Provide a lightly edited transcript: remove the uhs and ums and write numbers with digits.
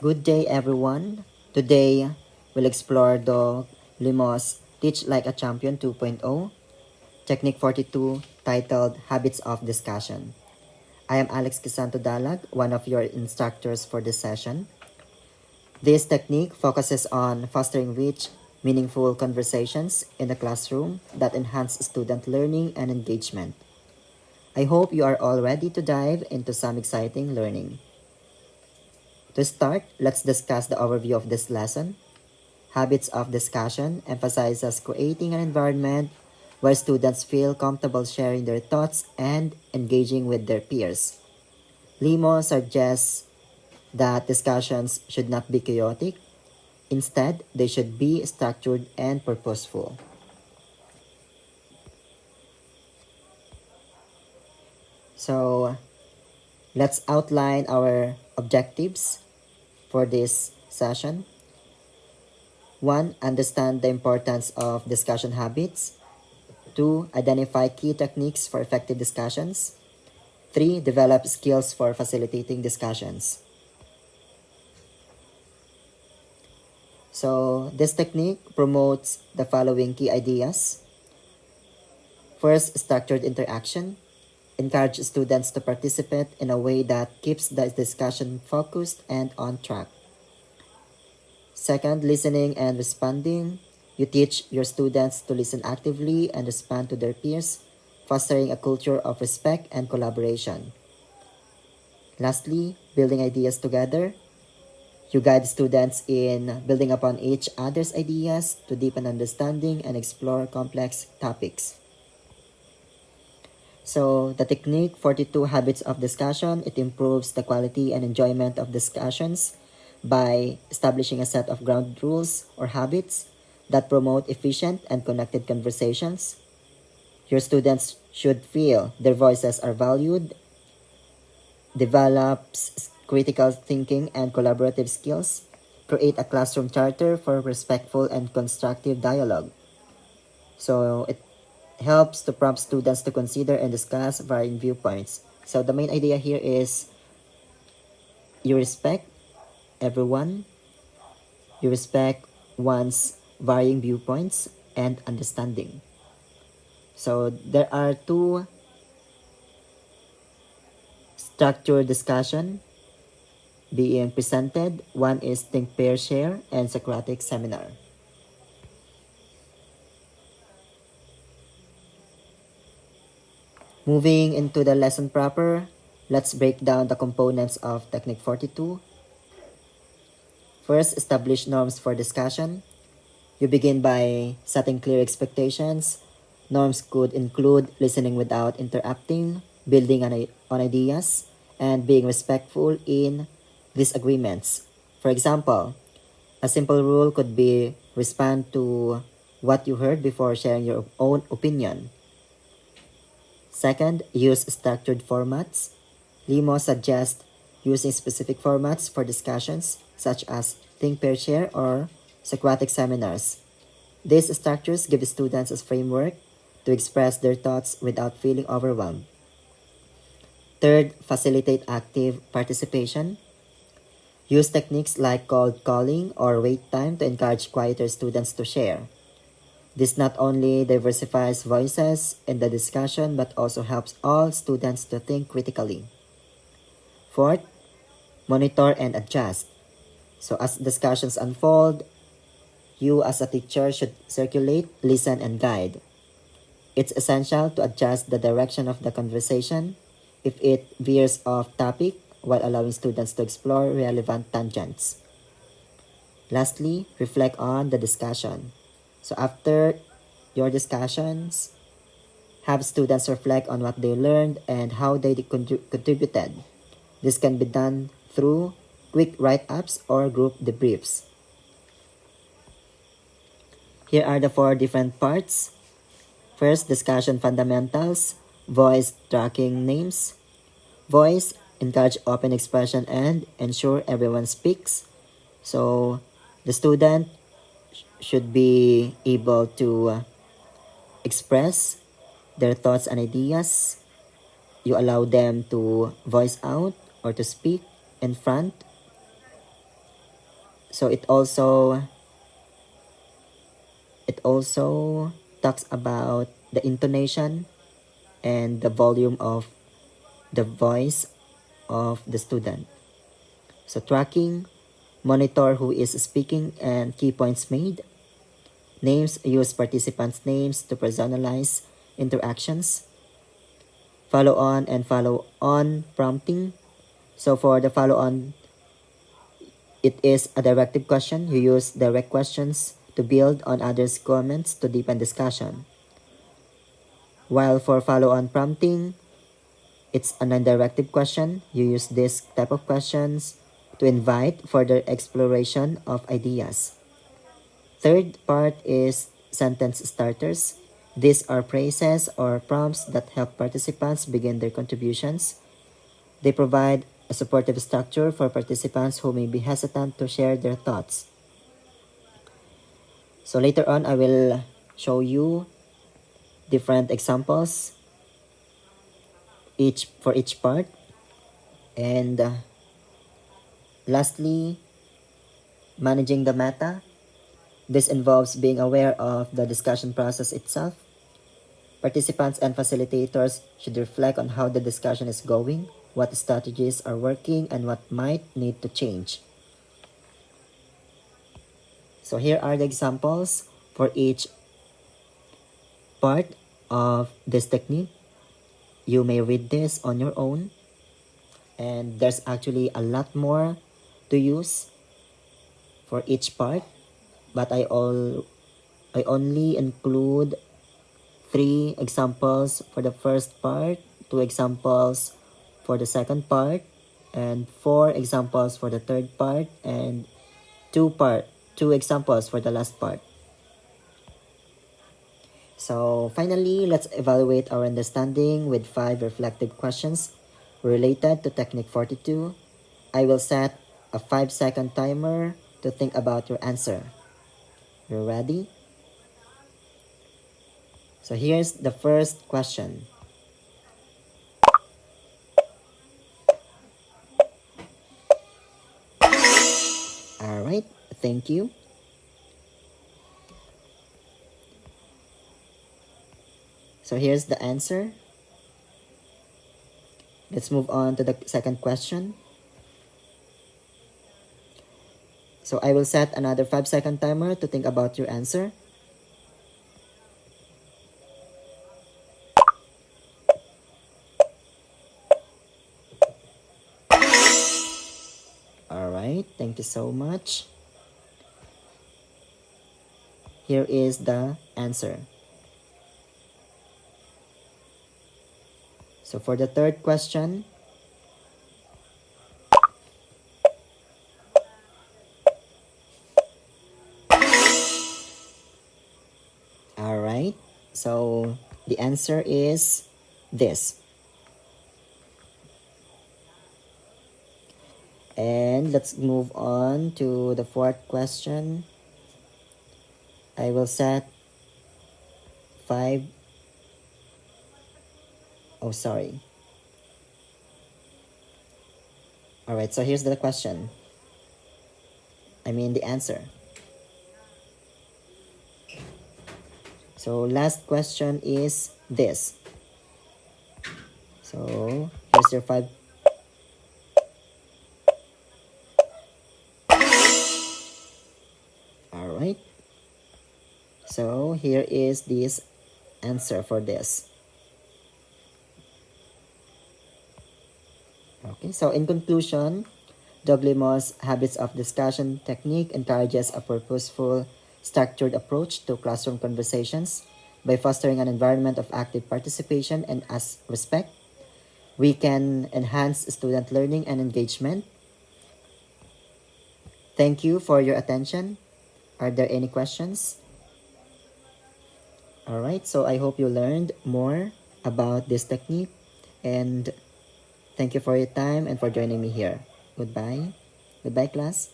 Good day, everyone. Today, we'll explore the Limos Teach Like a Champion 2.0, Technique 42, titled Habits of Discussion. I am Alex Crisanto Dalag, one of your instructors for this session. This technique focuses on fostering rich, meaningful conversations in the classroom that enhance student learning and engagement. I hope you are all ready to dive into some exciting learning. To start, let's discuss the overview of this lesson. Habits of discussion emphasizes creating an environment where students feel comfortable sharing their thoughts and engaging with their peers. Limo suggests that discussions should not be chaotic. Instead, they should be structured and purposeful. So, let's outline our objectives for this session. 1. Understand the importance of discussion habits. 2. Identify key techniques for effective discussions. 3. Develop skills for facilitating discussions. So, this technique promotes the following key ideas. First, structured interaction. Encourage students to participate in a way that keeps the discussion focused and on track. Second, listening and responding. You teach your students to listen actively and respond to their peers, fostering a culture of respect and collaboration. Lastly, building ideas together. You guide students in building upon each other's ideas to deepen understanding and explore complex topics. So, the technique 42 habits of discussion, it improves the quality and enjoyment of discussions by establishing a set of ground rules or habits that promote efficient and connected conversations. Your students should feel their voices are valued, develops critical thinking and collaborative skills, create a classroom charter for respectful and constructive dialogue. So it helps to prompt students to consider and discuss varying viewpoints. So the main idea here is you respect everyone, you respect one's varying viewpoints and understanding. So there are two structured discussion being presented. One is Think, Pair, Share and Socratic Seminar. Moving into the lesson proper, let's break down the components of Technique 42. First, establish norms for discussion. You begin by setting clear expectations. Norms could include listening without interrupting, building on ideas, and being respectful in disagreements. For example, a simple rule could be respond to what you heard before sharing your own opinion. Second, use structured formats. Limo suggests using specific formats for discussions such as Think, Pair, Share or Socratic seminars. These structures give students a framework to express their thoughts without feeling overwhelmed. Third, facilitate active participation. Use techniques like cold calling or wait time to encourage quieter students to share. This not only diversifies voices in the discussion but also helps all students to think critically. Fourth, monitor and adjust. So as discussions unfold, you as a teacher should circulate, listen, and guide. It's essential to adjust the direction of the conversation if it veers off topic while allowing students to explore relevant tangents. Lastly, reflect on the discussion. So after your discussions, have students reflect on what they learned and how they contributed. This can be done through quick write-ups or group debriefs. Here are the 4 different parts. First, discussion fundamentals, voice tracking names. Voice, encourage open expression and ensure everyone speaks. So the student should be able to express their thoughts and ideas. You allow them to voice out or to speak in front. So it also talks about the intonation and the volume of the voice of the student. So tracking, monitor who is speaking and key points made. Names, use participants' names to personalize interactions. Follow on and follow on prompting. So for the follow on, it is a directive question. You use direct questions to build on others' comments to deepen discussion. While for follow on prompting, it's a non-directive question. You use this type of questions to invite further exploration of ideas. Third part is sentence starters. These are phrases or prompts that help participants begin their contributions. They provide a supportive structure for participants who may be hesitant to share their thoughts. So later on, I will show you different examples for each part. And lastly, managing the meta. This involves being aware of the discussion process itself. Participants and facilitators should reflect on how the discussion is going, what strategies are working, and what might need to change. So here are the examples for each part of this technique. You may read this on your own, and there's actually a lot more to use for each part, but I only include 3 examples for the first part, 2 examples for the second part, and 4 examples for the third part, and 2 examples for the last part. So finally, let's evaluate our understanding with 5 reflective questions related to Technique 42. I will set a 5-second timer to think about your answer. You ready? So here's the first question. Alright, thank you. So here's the answer. Let's move on to the second question. So I will set another 5-second timer to think about your answer. Alright, thank you so much. Here is the answer. So for the third question, alright, so the answer is this. And let's move on to the fourth question. I will set 5. Oh, sorry. Alright, so here's the question. The answer. So last question is this. So here's your 5. Alright. So here is this answer for this. Okay, so in conclusion, Douglas habits of discussion technique encourages a purposeful, structured approach to classroom conversations by fostering an environment of active participation and as respect. We can enhance student learning and engagement. Thank you for your attention. Are there any questions? Alright, so I hope you learned more about this technique, and thank you for your time and for joining me here. Goodbye. Goodbye, class.